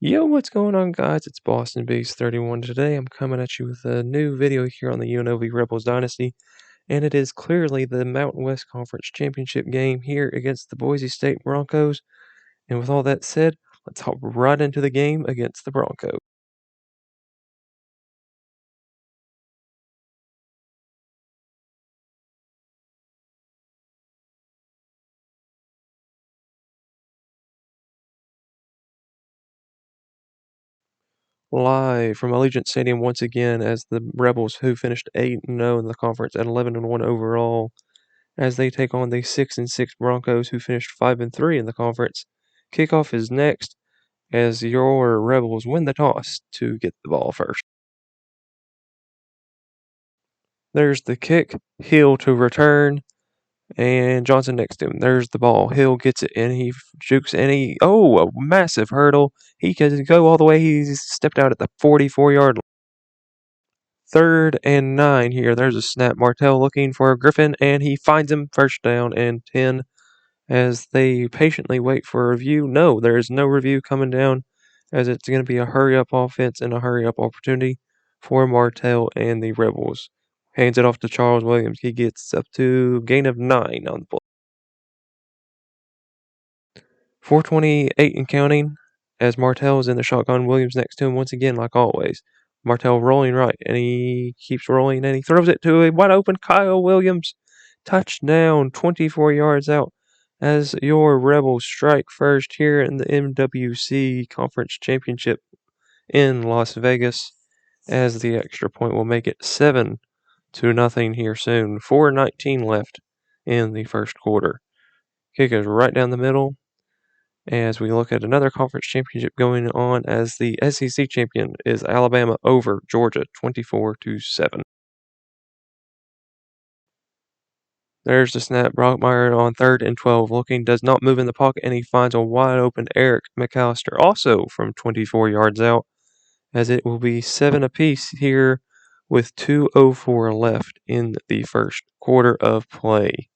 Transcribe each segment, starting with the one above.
Yo, what's going on, guys? It's Boston Beast 31 today. I'm coming at you with a new video here on the UNLV Rebels Dynasty, and it is clearly the Mountain West Conference Championship game here against the Boise State Broncos. And with all that said, let's hop right into the game against the Broncos. Live from Allegiant Stadium once again as the Rebels, who finished 8-0 in the conference at 11-1 overall, as they take on the 6-6 Broncos, who finished 5-3 in the conference. Kickoff is next, as your Rebels win the toss to get the ball first. There's the kick, Hill to return, and Johnson next to him. There's the ball. Hill gets it, and he jukes, and a massive hurdle. He can go all the way. He's stepped out at the 44-yard line. 3rd and 9 here. There's a snap. Martell looking for Griffin, and he finds him. First down and 10. As they patiently wait for a review. No, there is no review coming down, as it's going to be a hurry-up offense and a hurry-up opportunity for Martell and the Rebels. Hands it off to Charles Williams. He gets up to gain of 9 on the play. 4:28 and counting, as Martell is in the shotgun. Williams next to him once again, like always. Martell rolling right, and he keeps rolling, and he throws it to a wide-open Kyle Williams. Touchdown, 24 yards out, as your Rebels strike first here in the MWC Conference Championship in Las Vegas, as the extra point will make it 7-0 here soon. 4:19 left in the first quarter. Kick is right down the middle, as we look at another conference championship going on, as the SEC champion is Alabama over Georgia 24-7. There's the snap. Brockmeyer on 3rd and 12, looking, does not move in the pocket, and he finds a wide open Eric McAllister, also from 24 yards out, as it will be 7 apiece here with 2:04 left in the first quarter of play.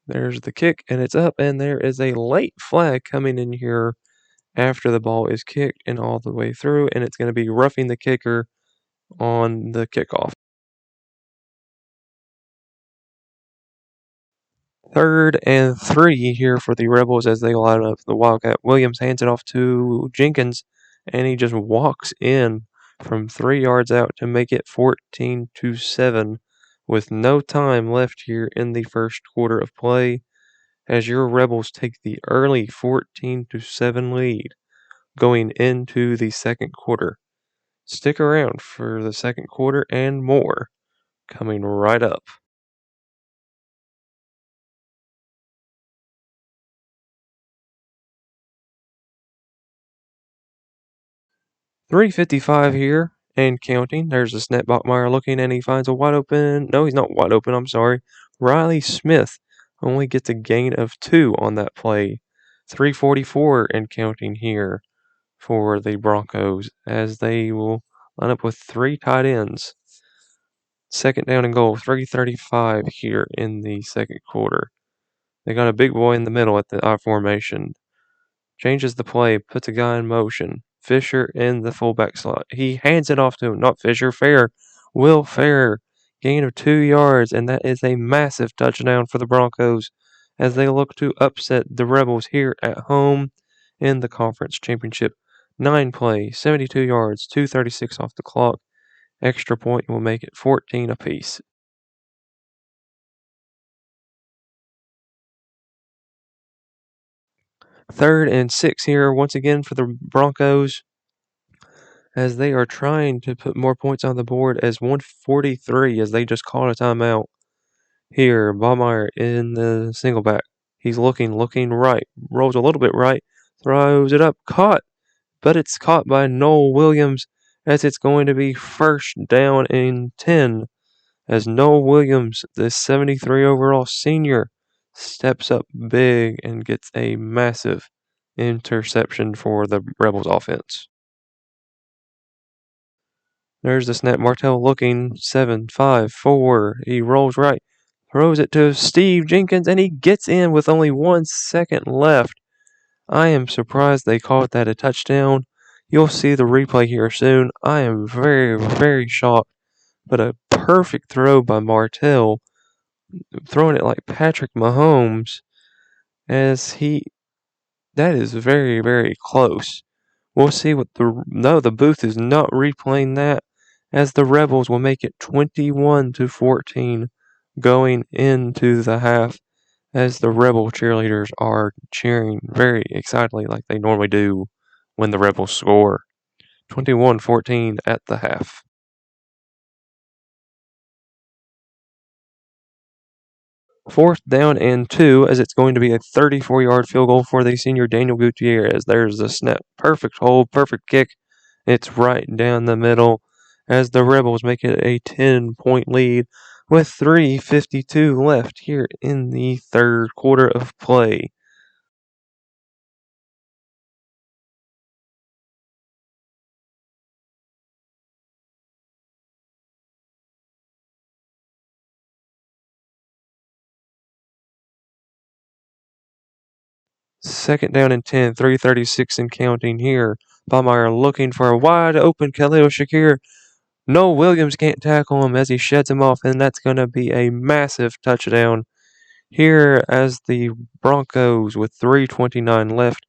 There's the kick, and it's up, and there is a late flag coming in here after the ball is kicked and all the way through, and it's going to be roughing the kicker on the kickoff. 3rd and 3 here for the Rebels as they line up the Wildcat. Williams hands it off to Jenkins, and he just walks in from 3 yards out to make it 14-7 with no time left here in the first quarter of play, as your Rebels take the early 14-7 lead going into the second quarter. Stick around for the second quarter and more coming right up. 3:55 here and counting. There's a snap. Bachmeyer looking, and he finds a wide open. No, he's not wide open. I'm sorry. Riley Smith only gets a gain of 2 on that play. 3:44 and counting here for the Broncos, as they will line up with 3 tight ends. 2nd down and goal. 3:35 here in the second quarter. They got a big boy in the middle at the I formation. Changes the play, puts a guy in motion. Fisher in the fullback slot. He hands it off to him, not Fisher, Fair. Will Fair, gain of 2 yards, and that is a massive touchdown for the Broncos as they look to upset the Rebels here at home in the conference championship. 9 play, 72 yards, 2:36 off the clock. Extra point will make it 14 apiece. 3rd and 6 here once again for the Broncos, as they are trying to put more points on the board, as 1:43 as they just called a timeout. Here, Baumeier in the single back. He's looking right, rolls a little bit right, throws it up, caught, but it's caught by Noel Williams, as it's going to be 1st down and 10, as Noel Williams, the 73 overall senior, steps up big and gets a massive interception for the Rebels offense. There's the snap. Martell looking, 7-5-4. He rolls right, throws it to Steve Jenkins, and he gets in with only 1 second left. I am surprised they called that a touchdown. You'll see the replay here soon. I am very, very shocked. But a perfect throw by Martell, throwing it like Patrick Mahomes, that is very, very close. We'll see what the booth is not replaying that, as the Rebels will make it 21-14 going into the half, as the Rebel cheerleaders are cheering very excitedly like they normally do when the Rebels score. 21-14 at the half. Fourth down and 2, as it's going to be a 34-yard field goal for the senior Daniel Gutierrez. There's the snap. Perfect hold, perfect kick. It's right down the middle, as the Rebels make it a 10-point lead with 3:52 left here in the third quarter of play. Second down and 10, 3:36 and counting here. Baumeier looking for a wide open Khalil Shakir. No, Williams can't tackle him as he sheds him off, and that's going to be a massive touchdown here as the Broncos with 3:29 left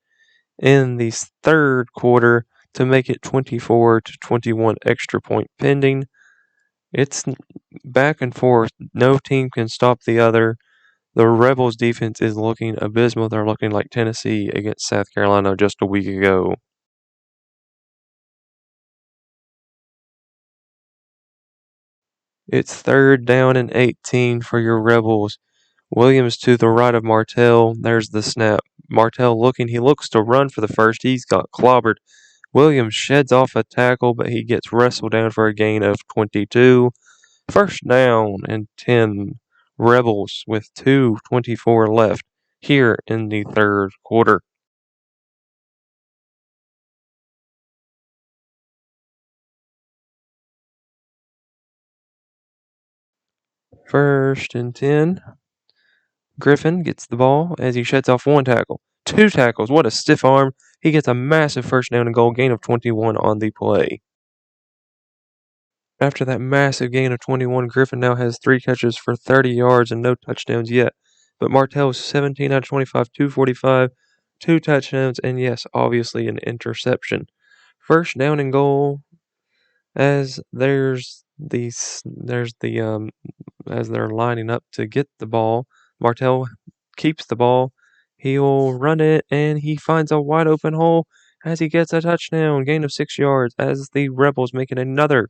in the third quarter to make it 24-21 extra point pending. It's back and forth. No team can stop the other. The Rebels defense is looking abysmal. They're looking like Tennessee against South Carolina just a week ago. It's third down and 18 for your Rebels. Williams to the right of Martell. There's the snap. Martell looking. He looks to run for the first. He's got clobbered. Williams sheds off a tackle, but he gets wrestled down for a gain of 22. First down and 10. Rebels with 2:24 left here in the third quarter. First and 10. Griffin gets the ball as he sheds off one tackle. Two tackles. What a stiff arm. He gets a massive first down and goal, gain of 21 on the play. After that massive gain of 21, Griffin now has 3 catches for 30 yards and no touchdowns yet. But Martell's 17 out of 25, 245, 2 touchdowns, and yes, obviously an interception. First down and goal, as as they're lining up to get the ball. Martell keeps the ball. He'll run it, and he finds a wide open hole as he gets a touchdown, gain of 6 yards, as the Rebels make it another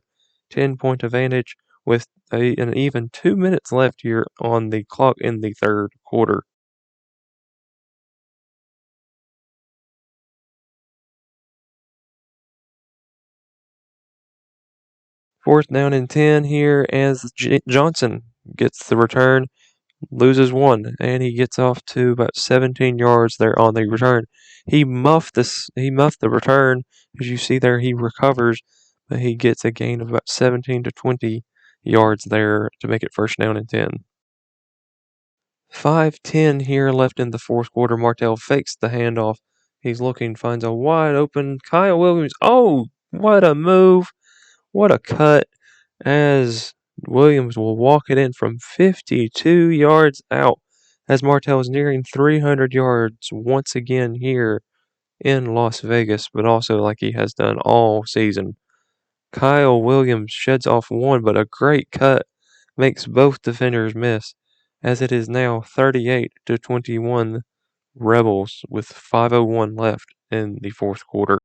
10-point advantage with an even 2 minutes left here on the clock in the third quarter. Fourth down and 10 here as Johnson gets the return, loses 1, and he gets off to about 17 yards there on the return. He muffed the return. As you see there, he recovers, but he gets a gain of about 17 to 20 yards there to make it first down and 10. 5:10 here left in the fourth quarter. Martell fakes the handoff. He's looking, finds a wide open Kyle Williams. Oh, what a move. What a cut, as Williams will walk it in from 52 yards out, as Martell is nearing 300 yards once again here in Las Vegas, but also like he has done all season. Kyle Williams sheds off one, but a great cut makes both defenders miss, as it is now 38-21 Rebels with 5:01 left in the fourth quarter.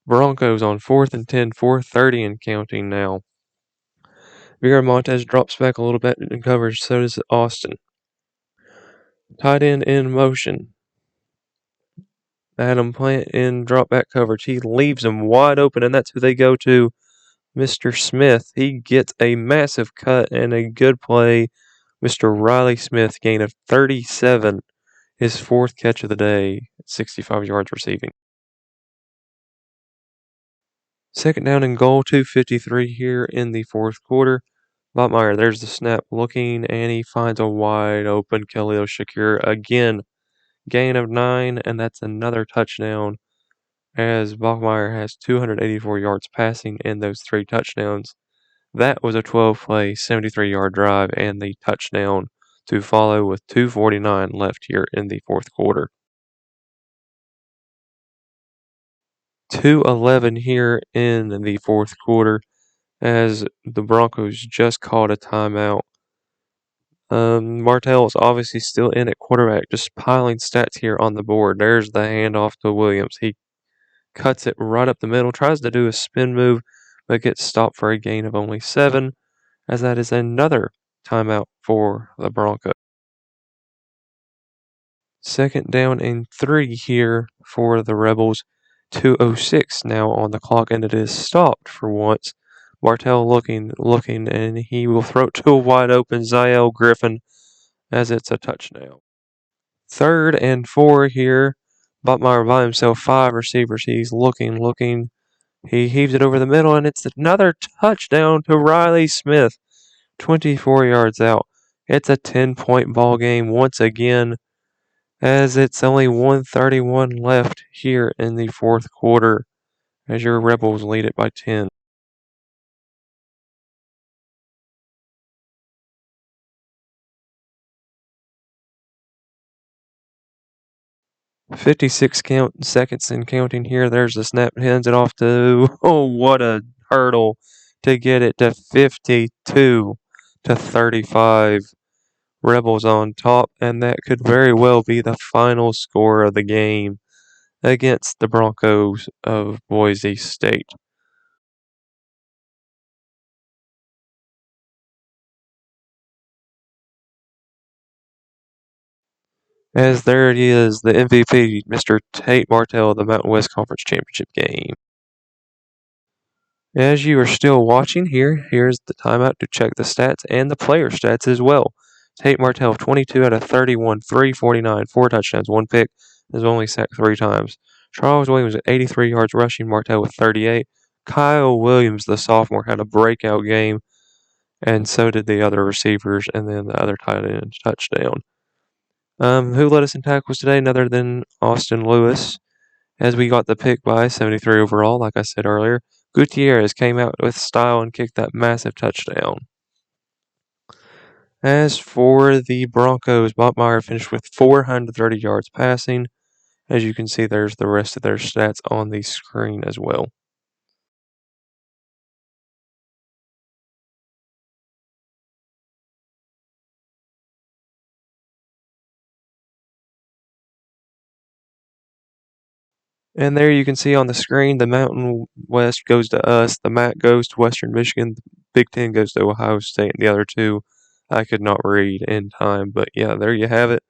Broncos on 4th and 10, 4:30 and counting now. Viramontes drops back a little bit in coverage, so does Austin. Tight end in motion. Adam Plant in drop back coverage. He leaves him wide open, and that's who they go to. Mr. Smith. He gets a massive cut and a good play. Mr. Riley Smith, gain of 37, his 4th catch of the day, 65 yards receiving. Second down and goal, 2:53 here in the fourth quarter. Botmeyer, there's the snap looking, and he finds a wide open Khalil Shakir again. Gain of 9, and that's another touchdown, as Bachmeyer has 284 yards passing in those 3 touchdowns. That was a 12-play, 73-yard drive, and the touchdown to follow with 2:49 left here in the fourth quarter. 2:11 here in the fourth quarter, as the Broncos just called a timeout. Martell is obviously still in at quarterback, just piling stats here on the board. There's the handoff to Williams. He cuts it right up the middle, tries to do a spin move, but gets stopped for a gain of only 7, as that is another timeout for the Broncos. Second down and 3 here for the Rebels. 2:06 now on the clock, and it is stopped for once. Martell looking, and he will throw it to a wide open Ziel Griffin as it's a touchdown. Third and 4 here. Botmeyer by himself, 5 receivers. He's looking. He heaves it over the middle, and it's another touchdown to Riley Smith. 24 yards out. It's a 10-point ball game once again, as it's only 1:31 left here in the fourth quarter, as your Rebels lead it by 10. "56 seconds and counting here. There's the snap. Hands it off to, oh, what a hurdle to get it to 52-35. Rebels on top, and that could very well be the final score of the game against the Broncos of Boise State. As there it is, the MVP, Mr. Tate Martell of the Mountain West Conference Championship game. As you are still watching here's the timeout to check the stats and the player stats as well. Tate Martell, 22 out of 31, 349, 4 touchdowns, 1 pick, has only sacked 3 times. Charles Williams at 83 yards rushing, Martell with 38. Kyle Williams, the sophomore, had a breakout game, and so did the other receivers, and then the other tight end touchdown. Who led us in tackles today? None other than Austin Lewis, as we got the pick by 73 overall, like I said earlier. Gutierrez came out with style and kicked that massive touchdown. As for the Broncos, Botmeyer finished with 430 yards passing. As you can see, there's the rest of their stats on the screen as well. And there you can see on the screen, the Mountain West goes to us, the MAC goes to Western Michigan, the Big Ten goes to Ohio State, and the other two I could not read in time. But yeah, there you have it.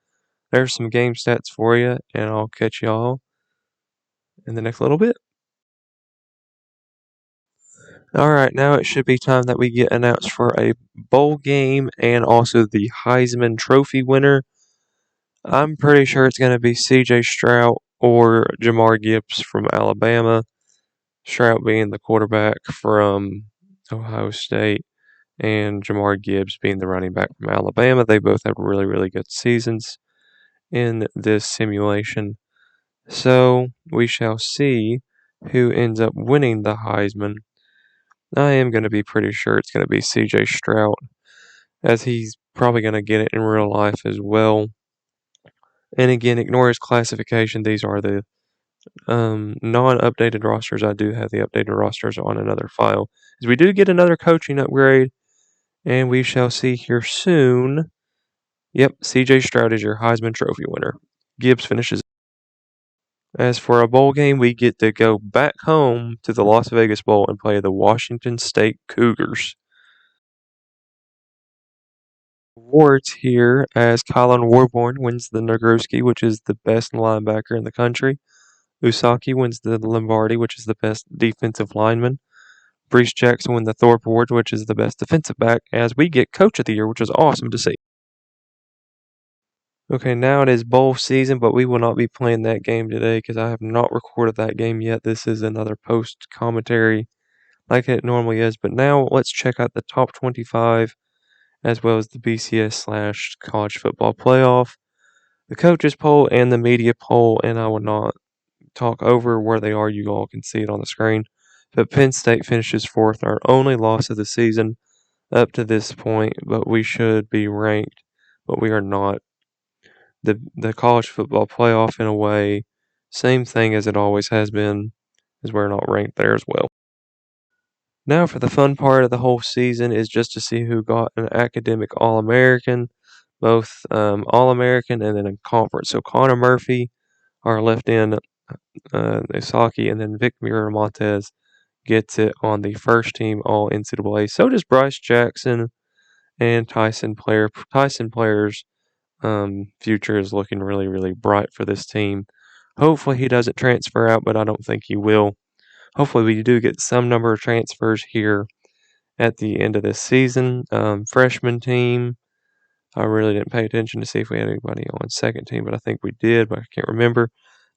There's some game stats for you, and I'll catch y'all in the next little bit. Alright, now it should be time that we get announced for a bowl game and also the Heisman Trophy winner. I'm pretty sure it's going to be C.J. Stroud or Jamar Gibbs from Alabama. Stroud being the quarterback from Ohio State, and Jamar Gibbs being the running back from Alabama. They both have really, really good seasons in this simulation. So we shall see who ends up winning the Heisman. I am going to be pretty sure it's going to be C.J. Stroud, as he's probably going to get it in real life as well. And again, ignore his classification. These are the non-updated rosters. I do have the updated rosters on another file. As we do get another coaching upgrade, and we shall see here soon. Yep, C.J. Stroud is your Heisman Trophy winner. Gibbs finishes. As for a bowl game, we get to go back home to the Las Vegas Bowl and play the Washington State Cougars. Awards here, as Colin Warborn wins the Nagurski, which is the best linebacker in the country. Usaki wins the Lombardi, which is the best defensive lineman. Brees Jackson wins the Thorpe Award, which is the best defensive back, as we get Coach of the Year, which is awesome to see. Okay, now it is bowl season, but we will not be playing that game today because I have not recorded that game yet. This is another post commentary like it normally is. But now let's check out the top 25 as well as the BCS/college football playoff, the coaches poll, and the media poll. And I will not talk over where they are. You all can see it on the screen. But Penn State finishes fourth, our only loss of the season up to this point, but we should be ranked, but we are not. The college football playoff, in a way, same thing as it always has been, is we're not ranked there as well. Now for the fun part of the whole season is just to see who got an academic All-American, both All-American and then in conference. So Connor Murphy, our left end, Isaki, and then Vic Miramontes gets it on the first team All NCAA. So does Bryce Jackson and Tyson Player. Tyson Player's future is looking really, really bright for this team. Hopefully he doesn't transfer out, but I don't think he will. Hopefully we do get some number of transfers here at the end of this season. Freshman team, I really didn't pay attention to see if we had anybody on second team, but I think we did, but I can't remember.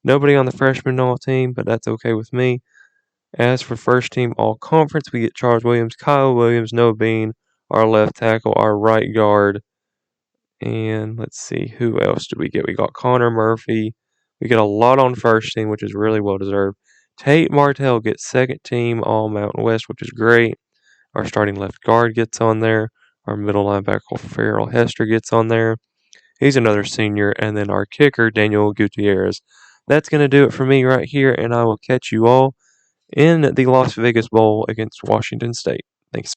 Nobody on the freshman all team, but that's okay with me. As for first team all conference, we get Charles Williams, Kyle Williams, Noah Bean, our left tackle, our right guard, and let's see, who else did we get? We got Connor Murphy. We get a lot on first team, which is really well deserved. Tate Martell gets second team All Mountain West, which is great. Our starting left guard gets on there. Our middle linebacker Farrell Hester gets on there. He's another senior. And then our kicker, Daniel Gutierrez. That's going to do it for me right here, and I will catch you all in the Las Vegas Bowl against Washington State. Thanks.